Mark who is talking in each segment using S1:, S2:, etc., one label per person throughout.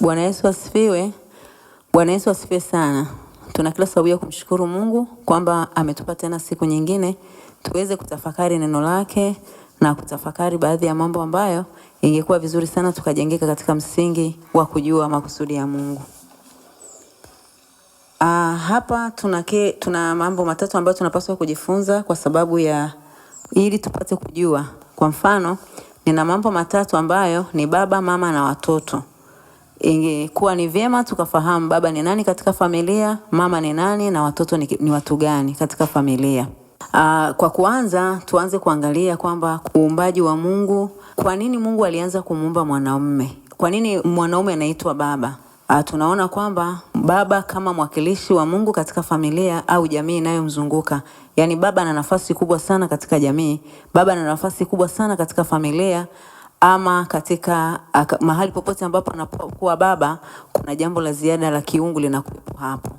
S1: Bwana Yesu asifiwe. Bwana Yesu asifiwe sana. Tuna kila sababu ya kumshukuru Mungu kwamba ametupa tena siku nyingine tuweze kutafakari neno lake na kutafakari baadhi ya mambo ambayo ingekuwa vizuri sana tukajengeka katika msingi wa kujua makusudi ya Mungu. Hapa tuna mambo matatu ambayo tunapaswa kujifunza kwa sababu ya ili tupate kujua. Kwa mfano, nina mambo matatu ambayo ni baba, mama na watoto. Ingekuwa ni vyema tukafahamu baba ni nani katika familia, mama ni nani na watoto ni watu gani katika familia. Kwa kuanza tuanze kuangalia kwamba uumbaji wa Mungu, kwa nini Mungu alianza kumuumba mwanaume? Kwa nini mwanaume anaitwa baba? Tunaona kwamba baba kama mwakilishi wa Mungu katika familia au jamii inayomzunguka. Yaani baba ana nafasi kubwa sana katika jamii, baba ana nafasi kubwa sana katika familia ama katika mahali popote ambapo anapokuwa baba kuna jambo la ziada la kiungu linakuwepo hapo.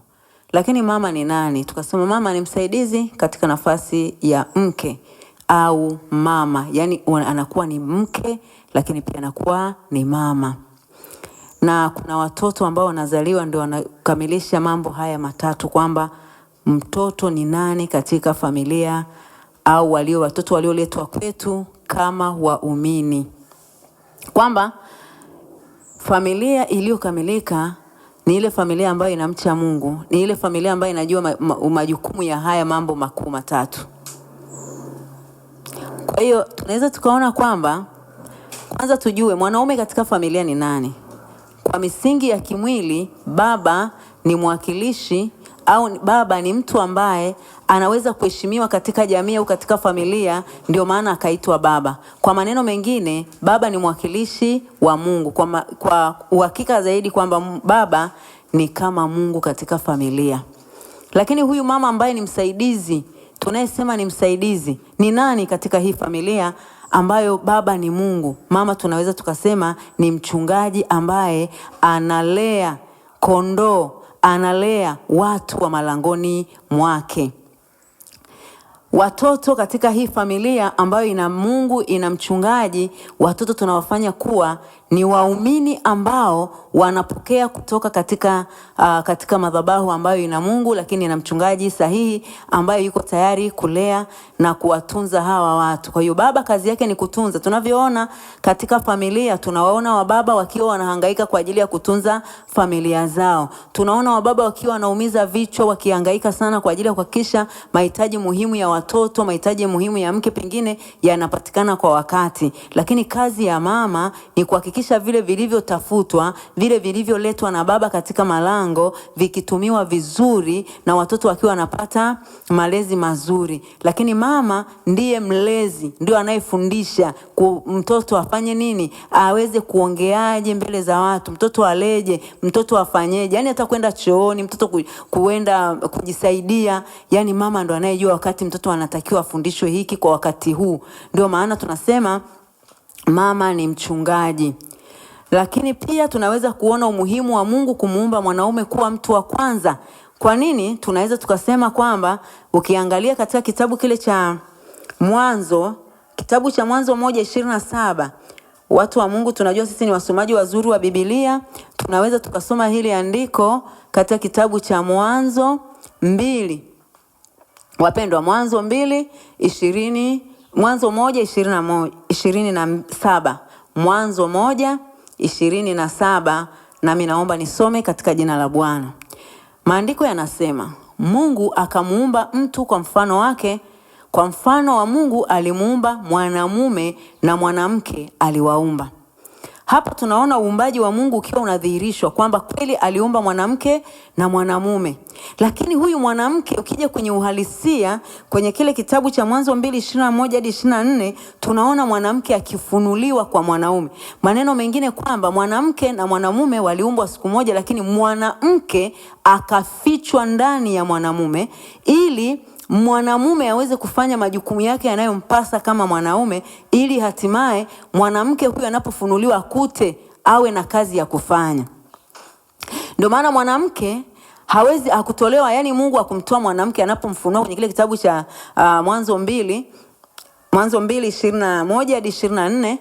S1: Lakini mama ni nani? Tukasema mama ni msaidizi katika nafasi ya mke au mama. Yaani anakuwa ni mke lakini pia anakuwa ni mama. Na kuna watoto ambao wanazaliwa ndio wanakamilisha mambo haya matatu kwamba mtoto ni nani katika familia au watoto walioletwa kwetu kama waumini. Kwamba familia iliyokamilika ni ile familia ambayo inamcha Mungu, ni ile familia ambayo inajua majukumu ya haya mambo makuu matatu. Kwa hiyo tunaweza tukaona kwamba kwanza tujue mwanaume katika familia ni nani. Kwa misingi ya kimwili, baba ni mwakilishi au baba ni mtu ambaye anaweza kuheshimiwa katika jamii au katika familia, ndio maana akaitwa baba. Kwa maneno mengine, baba ni mwakilishi wa Mungu. Kwa uhakika zaidi kwamba baba ni kama Mungu katika familia. Lakini huyu mama ambaye ni msaidizi, tunayesema ni msaidizi, ni nani katika hii familia ambayo baba ni Mungu? Mama tunaweza tukasema ni mchungaji ambaye analea kondoo, analea watu wa malangoni mwake. Watoto katika hii familia ambayo ina Mungu, ina mchungaji, watoto tunawafanya kuwa ni waumini ambao wanapokea kutoka katika madhabahu ambayo ina Mungu, lakini ina mchungaji sahihi ambaye yuko tayari kulea na kuwatunza hawa watu. Kwa hiyo baba kazi yake ni kutunza. Tunavyoona katika familia, tunawaona wababa wakiwa wanahangaika kwa ajili ya kutunza familia zao. Tunaona wababa wakiwa wanaumiza vichwa wakihangaika sana kwa ajili ya kuhakikisha mahitaji muhimu ya watoto, mahitaji muhimu ya mke pengine yanapatikana kwa wakati. Lakini kazi ya mama ni kuhakikisha vile vilivyotafutwa, vile vilivyoletwa na baba katika malango vikitumiwa vizuri na watoto wakiwa wanapata malezi mazuri. Lakini mama ndiye mlezi, ndio anayefundisha mtoto afanye nini, aweze kuongeaje mbele za watu, mtoto aleje, mtoto afanyeje, yani hata kwenda chooni, mtoto kuenda kujisaidia. Yani mama ndo anayejua wakati mtoto anatakiwa afundishwe hiki kwa wakati huu. Ndio maana tunasema mama ni mchungaji. Lakini pia tunaweza kuona umuhimu wa Mungu kumuumba mwanaume kuwa mtu wa kwanza. Kwa nini? Tunaweza tukasema kwamba ukiangalia katika kitabu kile cha Mwanzo, kitabu cha Mwanzo 1:27, watu wa Mungu tunajua sisi ni wasomaji wazuri wa Biblia, tunaweza tukasoma hili andiko katika kitabu cha Mwanzo 2. Wapendwa, Mwanzo 2:20, Mwanzo 1:27. Mwanzo 1:27, nami naomba nisome katika jina la Bwana. Maandiko yanasema, Mungu akamuumba mtu kwa mfano wake, kwa mfano wa Mungu alimuumba, mwanamume na mwanamke aliwaumba. Hapa tunaona uumbaji wa Mungu ukiwa unadhihirishwa kwamba kweli aliumba mwanamke na mwanamume. Lakini huyu mwanamke ukija kwenye uhalisia kwenye kile kitabu cha Mwanzo 2:21-24, tunaona mwanamke akifunuliwa kwa mwanaume. Maneno mengine kwamba mwanamke na mwanamume waliumbwa siku moja, lakini mwanamke akafichwa ndani ya mwanamume ili mwanamume aweze kufanya majukumu yake yanayompasa kama mwanaume, ili hatimaye mwanamke huyu anapofunuliwa akute awe na kazi ya kufanya. Ndio maana mwanamke hawezi akutolewa, yani Mungu akumtoa mwanamke anapomfunua kwenye kile kitabu cha Mwanzo 2:21-24.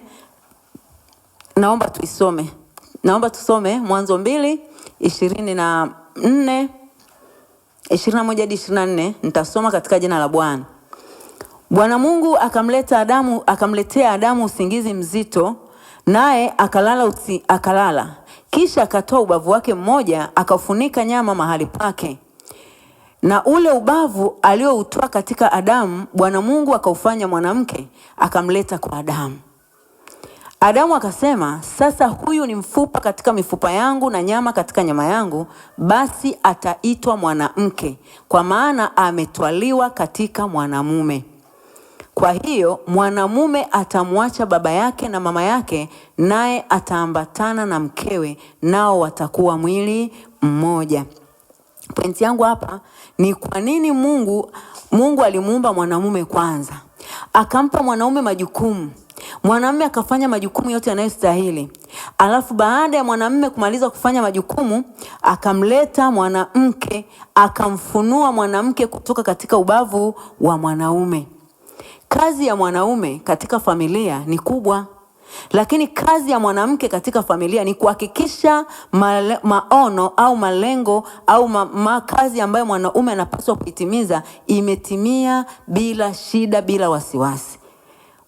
S1: Naomba tuisome. Naomba tusome Mwanzo 2:24, 21 hadi 24. Nitasoma katika jina la Bwana. Bwana Mungu akamletea Adamu usingizi mzito, naye akalala. Kisha akatoa ubavu wake mmoja, akafunika nyama mahali pake. Na ule ubavu alioutoa katika Adamu, Bwana Mungu akaufanya mwanamke, akamleta kwa Adamu. Adamu akasema, sasa huyu ni mfupa katika mifupa yangu na nyama katika nyama yangu, basi ataitwa mwanamke, kwa maana ametwaliwa katika mwanamume. Kwa hiyo mwanamume atamwacha baba yake na mama yake, naye ataambatana na mkewe, nao watakuwa mwili mmoja. Pointi yangu hapa ni kwa nini Mungu alimuumba mwanamume kwanza, akampa mwanaume majukumu. Mwanamume akafanya majukumu yote yanayostahili. Alafu baada ya mwanamume kumaliza kufanya majukumu, akamleta mwanamke, akamfunua mwanamke kutoka katika ubavu wa mwanaume. Kazi ya mwanaume katika familia ni kubwa, lakini kazi ya mwanamke katika familia ni kuhakikisha maono au malengo au kazi ambayo mwanaume anapaswa kuitimiza imetimia bila shida, bila wasiwasi.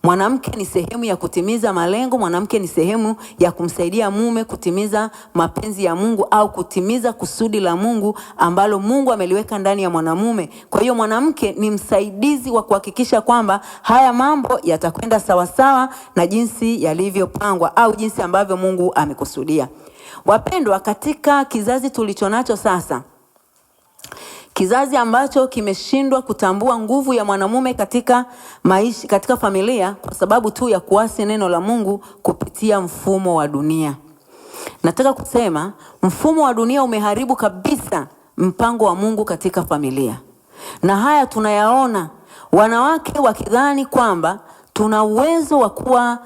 S1: Mwanamke ni sehemu ya kutimiza malengo, mwanamke ni sehemu ya kumsaidia mume kutimiza mapenzi ya Mungu au kutimiza kusudi la Mungu ambalo Mungu ameliweka ndani ya mwanamume. Kwa hiyo mwanamke ni msaidizi wa kuhakikisha kwamba haya mambo yatakwenda sawa sawa na jinsi yalivyopangwa au jinsi ambavyo Mungu amekusudia. Wapendwa, katika kizazi tulichonacho sasa, kizazi ambacho kimeshindwa kutambua nguvu ya mwanamume katika maisha, katika familia, kwa sababu tu ya kuasi neno la Mungu kupitia mfumo wa dunia. Nataka kusema mfumo wa dunia umeharibu kabisa mpango wa Mungu katika familia. Na haya tunayaona wanawake wakidhani kwamba tuna uwezo wa kuwa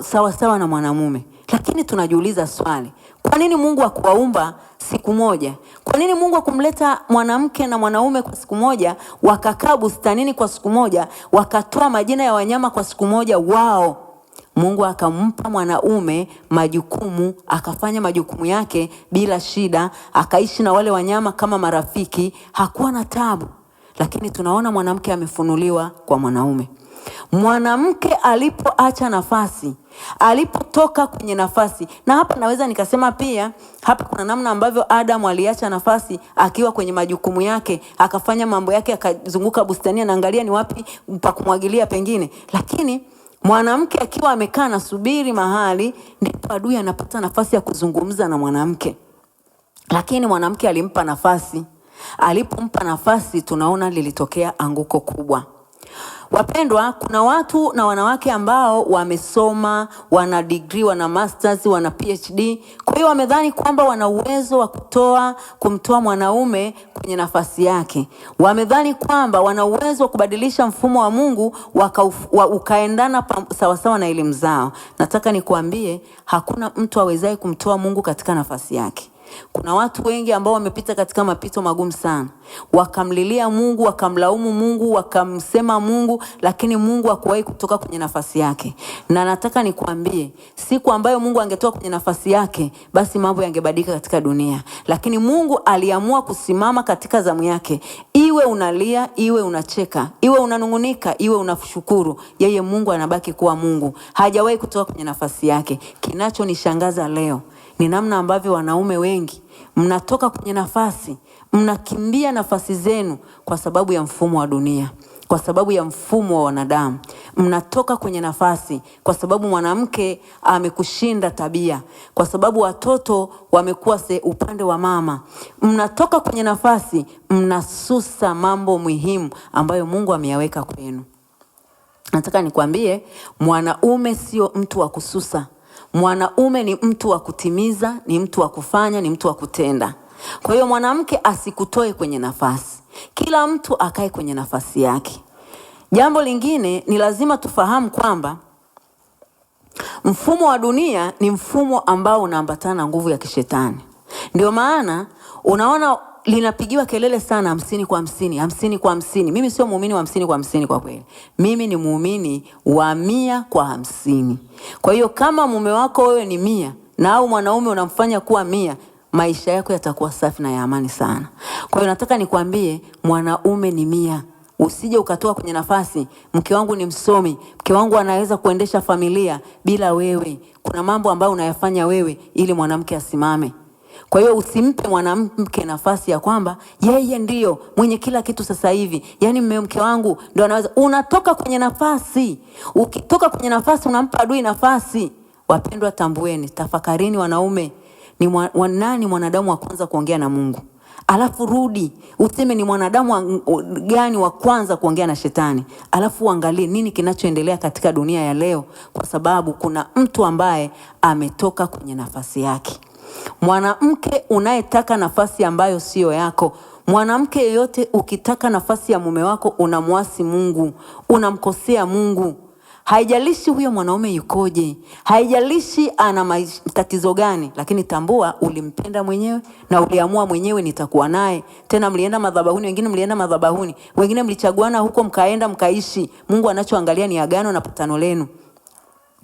S1: sawa sawa na mwanamume. Lakini tunajiuliza swali, kwa nini Mungu hakuwaumba siku moja? Kwa nini Mungu hakumleta mwanamke na mwanaume kwa siku moja, wakakaa bustanini kwa siku moja, wakatoa majina ya wanyama kwa siku moja wao? Mungu akampa mwanaume majukumu, akafanya majukumu yake bila shida, akaishi na wale wanyama kama marafiki, hakuwa na tabu. Lakini tunaona mwanamke amefunuliwa kwa mwanaume. Mwanamke alipoacha nafasi, alipotoka kwenye nafasi, na hapa naweza nikasema pia hapa kuna namna ambavyo Adamu aliacha nafasi akiwa kwenye majukumu yake, akafanya mambo yake, akazunguka bustani anaangalia ni wapi pa kumwagilia pengine. Lakini mwanamke akiwa amekaa na subiri mahali, ndipo adui anapata nafasi ya kuzungumza na mwanamke. Lakini mwanamke alimpa nafasi. Alipompa nafasi, tunaona lilitokea anguko kubwa. Wapendwa, kuna watu na wanawake ambao wamesoma, wana degree, wana masters, wana PhD. Kwa hiyo wamedhani kwamba wana uwezo wa kumtoa mwanaume kwenye nafasi yake. Wamedhani kwamba wana uwezo wa kubadilisha mfumo wa Mungu ukaendana sawa sawa na elimu zao. Nataka nikuambie, hakuna mtu awezaye kumtoa Mungu katika nafasi yake. Kuna watu wengi ambao wamepita katika mapito magumu sana, wakamlilia Mungu, wakamlaumu Mungu, wakamsema Mungu, lakini Mungu hakuwahi kutoka kwenye nafasi yake. Na nataka nikuambie, siku ambayo Mungu angetoka kwenye nafasi yake, basi mambo yangebadilika katika dunia. Lakini Mungu aliamua kusimama katika zamu yake. Iwe unalia, iwe unacheka, iwe unanungunika, iwe unashukuru, yeye Mungu anabaki kuwa Mungu. Hajawahi kutoka kwenye nafasi yake. Kinachonishangaza leo ni namna ambavyo wanaume wengi mnatoka kwenye nafasi, mnakimbia nafasi zenu kwa sababu ya mfumo wa dunia, kwa sababu ya mfumo wa wanadamu. Mnatoka kwenye nafasi kwa sababu mwanamke amekushinda tabia, kwa sababu watoto wamekuwa upande wa mama. Mnatoka kwenye nafasi, mnasusa mambo muhimu ambayo Mungu ameyaweka kwenu. Nataka nikwambie, mwanaume sio mtu wa kususa. Mwanaume ni mtu wa kutimiza, ni mtu wa kufanya, ni mtu wa kutenda. Kwa hiyo mwanamke asikutoe kwenye nafasi. Kila mtu akae kwenye nafasi yake. Jambo lingine ni lazima tufahamu kwamba mfumo wa dunia ni mfumo ambao unaambatana na nguvu ya kishetani. Ndio maana unaona linapigiwa kelele sana 50 kwa 50, 50 kwa 50. Mimi sio muumini wa 50 kwa 50 kwa kweli. Mimi ni muumini wa 100 kwa 50. Kwa hiyo kama mume wako wewe ni 100, na au mwanaume unamfanya kuwa 100, maisha yako yatakuwa safi na ya amani sana. Kwa hiyo nataka nikwambie mwanaume ni 100. Usije ukatoka kwenye nafasi, mke wangu ni msomi, mke wangu anaweza kuendesha familia bila wewe. Kuna mambo ambayo unayafanya wewe ili mwanamke asimame. Kwa hiyo usimpe mwanamke nafasi ya kwamba yeye ndio mwenye kila kitu sasa hivi. Yaani mke wangu ndio anaweza. Unatoka kwenye nafasi. Ukitoka kwenye nafasi unampa adui nafasi. Wapendwa, tambueni, tafakarini wanaume, ni nani mwanadamu wa kwanza kuongea na Mungu? Alafu rudi useme ni mwanadamu gani wa kwanza kuongea na shetani. Alafu uangalie nini kinachoendelea katika dunia ya leo, kwa sababu kuna mtu ambaye ametoka kwenye nafasi yake. Mwanamke unayetaka nafasi ambayo sio yako, mwanamke yeyote ukitaka nafasi ya mume wako, unamwasi Mungu, unamkosea Mungu. Haijalishi huyo mwanaume yukoje, haijalishi ana matatizo gani, lakini tambua ulimpenda mwenyewe na uliamua mwenyewe nitakuwa naye. Tena mlienda madhabahuni, wengine mlienda madhabahuni, wengine mlichaguana huko mkaenda mkaishi. Mungu anachoangalia ni agano na patano lenu,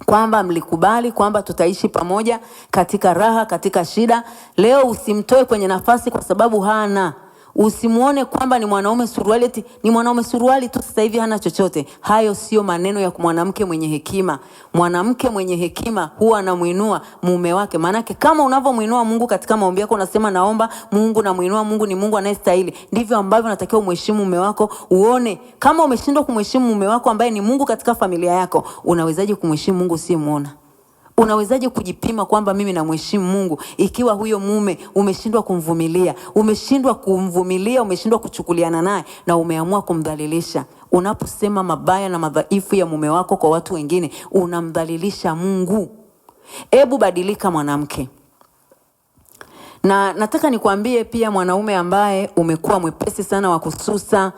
S1: kwamba mlikubali kwamba tutaishi pamoja katika raha, katika shida. Leo usimtoe kwenye nafasi kwa sababu hana. Usimuone kwamba ni mwanaume suruali, eti ni mwanaume suruali tu sasa hivi hana chochote. Hayo sio maneno ya mwanamke mwenye hekima. Mwanamke mwenye hekima huwa anamuinua mume wake. Maanake kama unavyomuinua Mungu katika maombi yako, unasema naomba Mungu, na muinua Mungu, ni Mungu anayestahili, ndivyo ambavyo unatakiwa umheshimu mume wako. Uone kama umeshindwa kumheshimu mume wako ambaye ni Mungu katika familia yako, unawezaje kumheshimu Mungu usiyemuona? Unawezaje kujipima kwamba mimi namheshimu Mungu ikiwa huyo mume umeshindwa kumvumilia, umeshindwa kuchukuliana naye na umeamua kumdhalilisha? Unaposema mabaya na madhaifu ya mume wako kwa watu wengine, unamdhalilisha Mungu. Hebu badilika mwanamke. Na nataka nikwambie pia mwanaume ambaye umekuwa mwepesi sana wa kususa,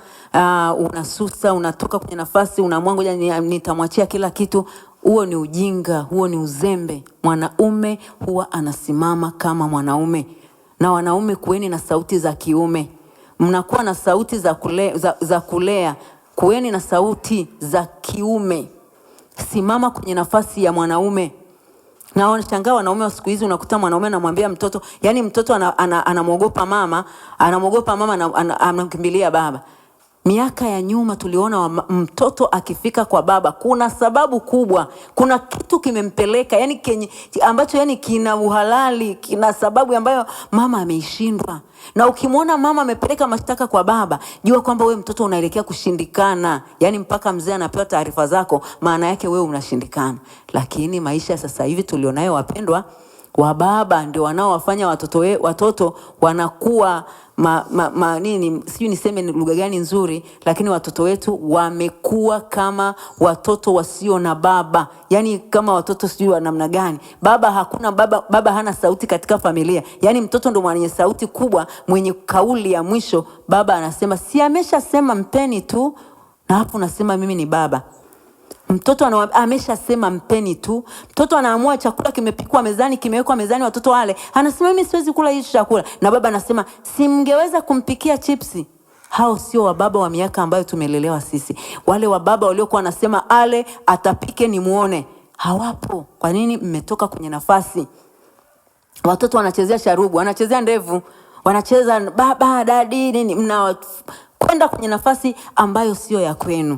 S1: unasusa, unatoka kwenye nafasi, unaamua ngoja nitamwachia kila kitu. Huo ni ujinga, huo ni uzembe. Mwanaume huwa anasimama kama mwanaume. Na wanaume kuweni na sauti za kiume. Mnakuwa na sauti za kulea, kuweni na sauti za kiume. Simama kwenye nafasi ya mwanaume. Na wanashangaa wanaume wa siku hizi, unakuta mwanaume anamwambia mtoto, yani mtoto anamuogopa mama, na anamkimbilia baba. Miaka ya nyuma tuliona mtoto akifika kwa baba, kuna sababu kubwa, kuna kitu kimempeleka, yani ambacho yani kina uhalali, kina sababu ambayo mama ameishindwa. Na ukimwona mama amepeleka mashtaka kwa baba, jua kwamba wewe mtoto unaelekea kushindikana. Yani mpaka mzee anapewa taarifa zako, maana yake wewe unashindikana. Lakini maisha sasa hivi tulionayo wapendwa, wa baba ndio wanaowafanya watoto wanakuwa sijui niseme lugha gani nzuri, lakini watoto wetu wamekuwa kama watoto wasio na baba. Yani kama watoto sijui wa namna gani. Baba hana sauti katika familia. Yani mtoto ndo mwenye sauti kubwa, mwenye kauli ya mwisho. Baba anasema si ameshasema mpeni tu, na hapo unasema mimi ni baba. Mtoto ameshasema mpeni tu. Mtoto anaamua chakula kimepikwa mezani, kimewekwa mezani watoto wale, anasema mimi siwezi kula hicho chakula, na baba anasema si mngeweza kumpikia chipsi. Hao sio wababa wa miaka ambayo tumelelewa sisi. Wale wababa waliokuwa wanasema ale atapike ni muone, hawapo. Kwa nini? Mmetoka kwenye nafasi. Watoto wanachezea sharubu, wanachezea ndevu, wanacheza baba dadi nini, mnakwenda kwenye nafasi ambayo sio ya kwenu.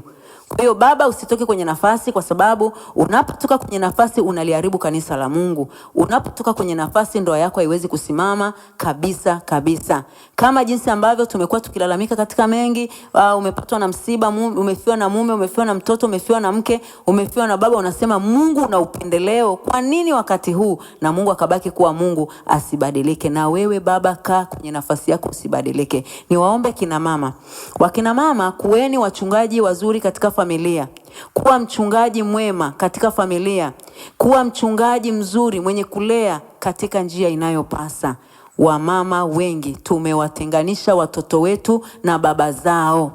S1: Kwa hiyo baba, usitoke kwenye nafasi, kwa sababu unapotoka kwenye nafasi unaliharibu kanisa la Mungu. Unapotoka kwenye nafasi ndoa yako haiwezi kusimama kabisa kabisa. Kama jinsi ambavyo tumekuwa tukilalamika katika mengi, umepatwa na msiba, umefiwa na mume, umefiwa na mtoto, umefiwa na mke, umefiwa na baba, unasema Mungu una upendeleo. Kwa nini wakati huu? Na Mungu akabaki kuwa Mungu, asibadilike. Na wewe baba, kaa kwenye nafasi yako, usibadilike. Niwaombe kina mama. Wakina mama, kuweni wachungaji wazuri katika familia. Kuwa mchungaji mwema katika familia. Kuwa mchungaji mzuri mwenye kulea katika njia inayopasa. Wamama wengi tumewatenganisha watoto wetu na baba zao.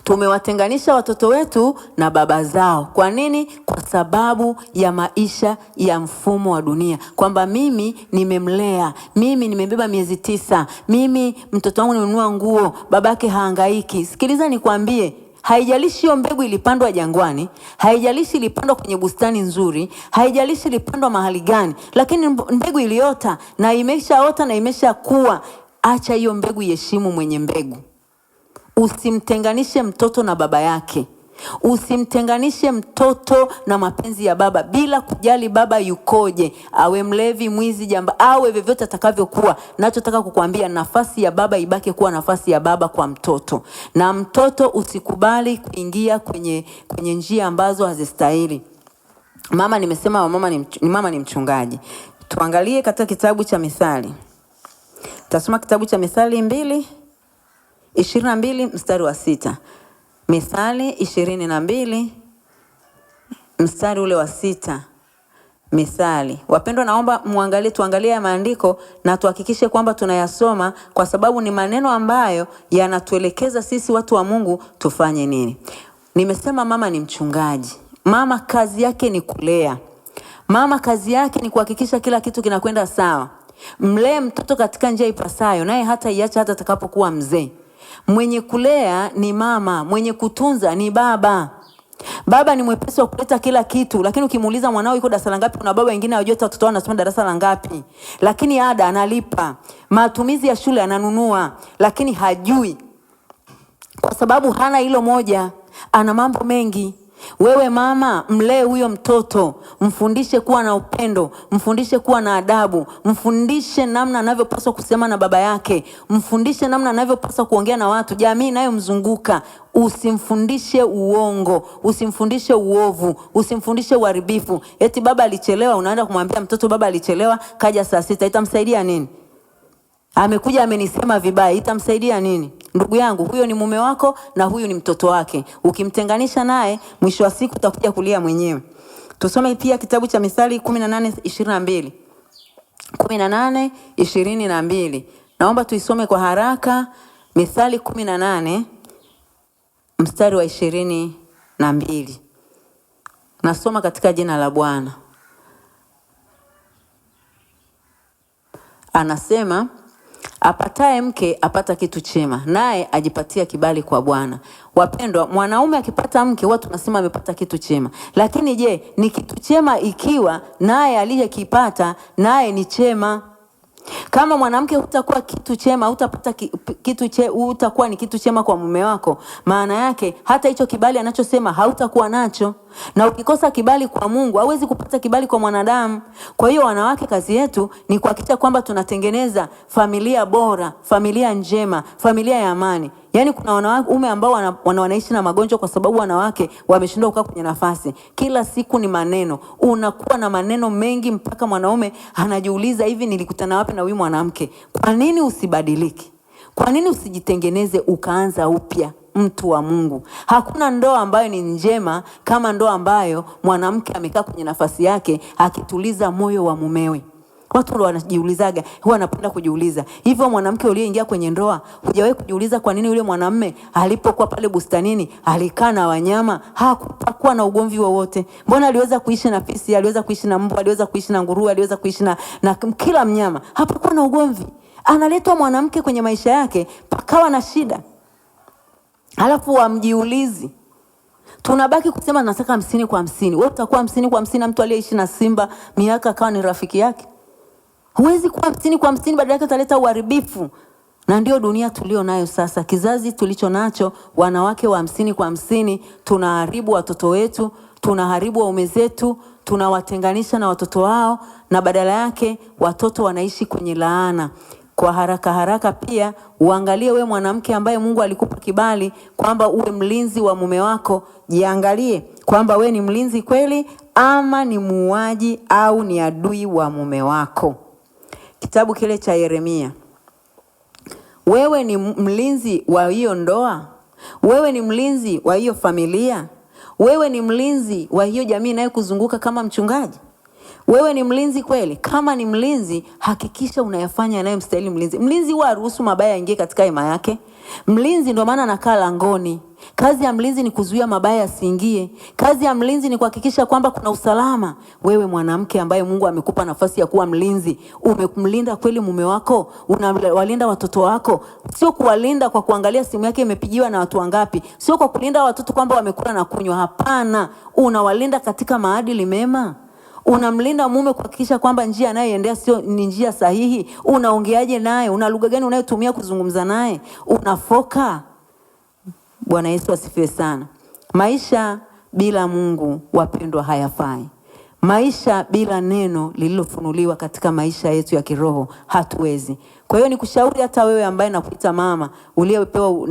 S1: Tumewatenganisha watoto wetu na baba zao. Kwa nini? Kwa sababu ya maisha ya mfumo wa dunia. Kwamba mimi nimemlea, mimi nimebeba miezi 9, mimi mtoto wangu nimenunua nguo, babake hahangaiki. Sikiliza nikwambie, Haijalishi hiyo mbegu ilipandwa jangwani, haijalishi ilipandwa kwenye bustani nzuri, haijalishi ilipandwa mahali gani, lakini mbegu iliota na imeshaota na imeshakuwa. Acha hiyo mbegu iheshimu mwenye mbegu. Usimtenganishe mtoto na baba yake. Usimtenganishe mtoto na mapenzi ya baba, bila kujali baba yukoje, awe mlevi, mwizi, jamba, awe vyovyote atakavyokuwa. Nachotaka kukuambia, nafasi ya baba ibaki kuwa nafasi ya baba kwa mtoto, na mtoto usikubali kuingia kwenye njia ambazo hazistahili. Mama, nimesema mama ni mchungaji. Tuangalie katika kitabu cha Mithali. Tasoma kitabu cha Mithali 2:22 mstari wa 6. Mithali 22 mstari ule wa 6. Mithali. Wapendwa, naomba tuangalie ya maandiko na tuhakikishe kwamba tunayasoma, kwa sababu ni maneno ambayo yanatuelekeza sisi watu wa Mungu tufanye nini. Nimesema mama ni mchungaji. Mama kazi yake ni kulea. Mama kazi yake ni kuhakikisha kila kitu kinakwenda sawa. Mlee mtoto katika njia ipasayo, naye hata iacha hata atakapokuwa mzee. Mwenye kulea ni mama, mwenye kutunza ni baba. Baba ni mwepesi wa kuleta kila kitu, lakini ukimuuliza mwanao yuko darasa la ngapi, kuna baba wengine hawajui hata watoto wao wanasoma darasa la ngapi. Lakini ada analipa, matumizi ya shule ananunua, lakini hajui, kwa sababu hana hilo moja, ana mambo mengi. Wewe mama, mlee huyo mtoto, mfundishe kuwa na upendo, mfundishe kuwa na adabu, mfundishe namna anavyopaswa kusema na baba yake, mfundishe namna anavyopaswa kuongea na watu, jamii inayomzunguka. Usimfundishe uongo, usimfundishe uovu, usimfundishe uharibifu. Eti baba alichelewa, unaenda kumwambia mtoto baba alichelewa, kaja saa 6, itamsaidia nini? Amekuja amenisema vibaya, itamsaidia nini? Ndugu yangu, huyo ni mume wako na huyu ni mtoto wake. Ukimtenganisha naye, mwisho wa siku utakuja kulia mwenyewe. Tusome pia kitabu cha Mithali 18:22. 18:22. Naomba tuisome kwa haraka. Mithali 18 mstari wa 22. Nasoma katika jina la Bwana. Anasema, apataye mke apata kitu chema, naye ajipatia kibali kwa Bwana. Wapendwa, mwanaume akipata mke watu tunasema amepata kitu chema. Lakini je, ni kitu chema ikiwa naye aliyekipata naye ni chema? Kama mwanamke hutakuwa kitu chema, hutapata hutakuwa ni kitu chema kwa mume wako, maana yake hata hicho kibali anachosema hautakuwa nacho. Na ukikosa kibali kwa Mungu, hauwezi kupata kibali kwa mwanadamu. Kwa hiyo wanawake, kazi yetu ni kuhakikisha kwamba tunatengeneza familia bora, familia njema, familia ya amani. Yaani kuna wanaume ambao wanaishi na magonjwa kwa sababu wanawake wameshindwa kukaa kwenye nafasi. Kila siku ni maneno. Unakuwa na maneno mengi mpaka mwanaume anajiuliza, hivi nilikutana wapi na huyu mwanamke? Kwa nini usibadiliki? Kwa nini usijitengeneze ukaanza upya? Mtu wa Mungu, hakuna ndoa ambayo ni njema kama ndoa ambayo mwanamke amekaa kwenye nafasi yake akituliza moyo wa mumewe. Watu ndio wanajiulizaga, huwa anapenda kujiuliza, hivyo mwanamke uliyeingia kwenye ndoa, hujawahi kujiuliza kwa nini yule mwanamume alipokuwa pale bustanini alikaa na wanyama, hakuwa na ugomvi wowote? Mbona aliweza kuishi na fisi, aliweza kuishi na mbwa, aliweza kuishi na nguruwe, aliweza kuishi na kila mnyama, hapakuwa na ugomvi. Analetwa mwanamke kwenye maisha yake, pakawa na shida. Halafu wamjiulizi. Tunabaki kusema nataka 50 kwa 50. Wewe utakuwa 50 kwa 50 na mtu aliyeishi na simba miaka akawa ni rafiki yake? Huwezi kuwa 50 kwa 50, badala yake utaleta uharibifu. Na ndio dunia tulio nayo sasa. Kizazi tulicho nacho, wanawake wa 50 kwa 50, tunaharibu watoto wetu, tunaharibu waume zetu, tunawatenganisha na watoto wao, na badala yake watoto wanaishi kwenye laana. Kwa haraka pia uangalie we mwanamke ambaye Mungu alikupa kibali kwamba uwe mlinzi wa mume wako. Jiangalie kwamba we ni mlinzi kweli ama ni muuaji au ni adui wa mume wako. Kitabu kile cha Yeremia. Wewe ni mlinzi wa hiyo ndoa? Wewe ni mlinzi wa hiyo familia? Wewe ni mlinzi wa hiyo jamii inayokuzunguka kama mchungaji? Wewe ni mlinzi kweli? Kama ni mlinzi, hakikisha unayafanya yanayomstahili mlinzi. Mlinzi huwa haruhusu mabaya yaingie katika hema yake. Mlinzi ndio maana anakaa langoni. Kazi ya mlinzi ni kuzuia mabaya yasiingie. Kazi ya mlinzi ni kuhakikisha kwamba kuna usalama. Wewe mwanamke ambaye Mungu amekupa nafasi ya kuwa mlinzi, umemlinda kweli mume wako? Unawalinda watoto wako? Sio kuwalinda kwa kuangalia simu yake imepigiwa na watu wangapi. Sio kwa kulinda watoto kwamba wamekula na kunywa. Hapana, unawalinda katika maadili mema. Unamlinda mume kuhakikisha kwamba njia anayoendea sio ni njia sahihi. Unaongeaje naye? Una lugha gani unayotumia kuzungumza naye? Unafoka. Bwana Yesu asifiwe sana. Maisha bila Mungu, wapendwa, hayafai. Maisha bila neno lililofunuliwa katika maisha yetu ya kiroho hatuwezi. Kwa hiyo nikushauri hata wewe ambaye nakuita mama, uliyepewa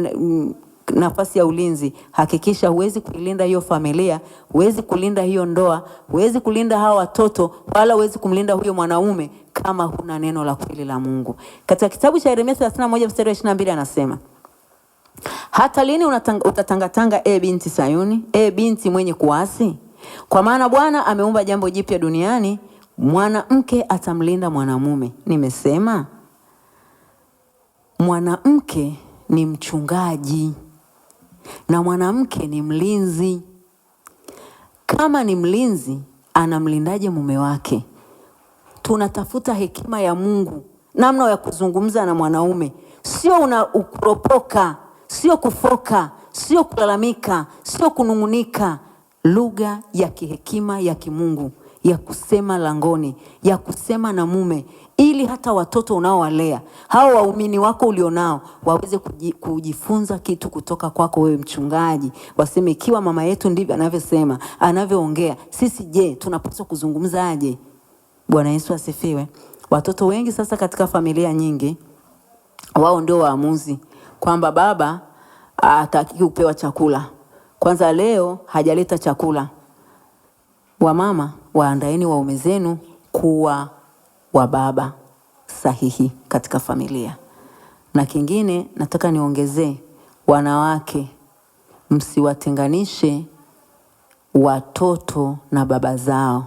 S1: nafasi ya ulinzi, hakikisha huwezi kuilinda hiyo familia, huwezi kulinda hiyo ndoa, huwezi kulinda hawa watoto, wala huwezi kumlinda huyo mwanaume kama huna neno la kweli la Mungu. Katika kitabu cha Yeremia 31 mstari wa 22 anasema, hata lini utatangatanga binti Sayuni, binti mwenye kuasi? Kwa maana Bwana ameumba jambo jipya duniani, mwanamke atamlinda mwanamume. Nimesema mwanamke ni mchungaji na mwanamke ni mlinzi. Kama ni mlinzi, anamlindaje mume wake? Tunatafuta hekima ya Mungu, namna ya kuzungumza na mwanaume. Sio ukuropoka, sio kufoka, sio kulalamika, sio kunungunika. Lugha ya kihekima ya kimungu, ya kusema langoni, ya kusema na mume, ili hata watoto unaowalea, hao waumini wako ulionao, waweze kujifunza kitu kutoka kwako wewe mchungaji. Waseme, ikiwa mama yetu ndivyo anavyosema, anavyoongea, sisi je, tunapaswa kuzungumza aje? Bwana Yesu asifiwe. Watoto wengi sasa katika familia nyingi, wao ndio waamuzi kwamba baba hataki kupewa chakula. Kwanza leo hajaleta chakula. Wamama, waandaeni waume zenu kuwa wa baba sahihi katika familia. Na kingine nataka niongezee, wanawake, msiwatenganishe watoto na baba zao.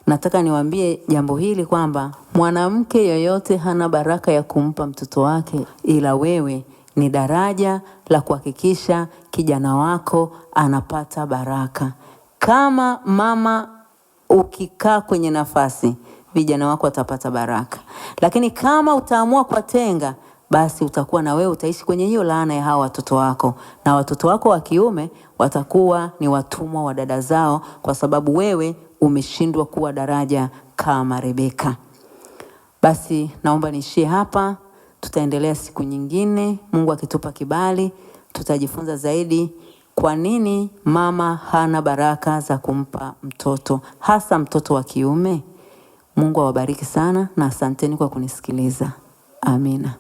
S1: Nataka niwaambie jambo hili kwamba mwanamke yoyote hana baraka ya kumpa mtoto wake, ila wewe ni daraja la kuhakikisha kijana wako anapata baraka. Kama mama ukikaa kwenye nafasi, vijana wako watapata baraka. Lakini kama utaamua kuwatenga, basi utakuwa na wewe utaishi kwenye hiyo laana ya hawa watoto wako. Na watoto wako wa kiume watakuwa ni watumwa wa dada zao, kwa sababu wewe umeshindwa kuwa daraja kama Rebeka. Basi naomba niishie hapa. Tutaendelea siku nyingine, Mungu akitupa kibali. Tutajifunza zaidi kwa nini mama hana baraka za kumpa mtoto, hasa mtoto wa kiume. Mungu awabariki sana na asanteni kwa kunisikiliza. Amina.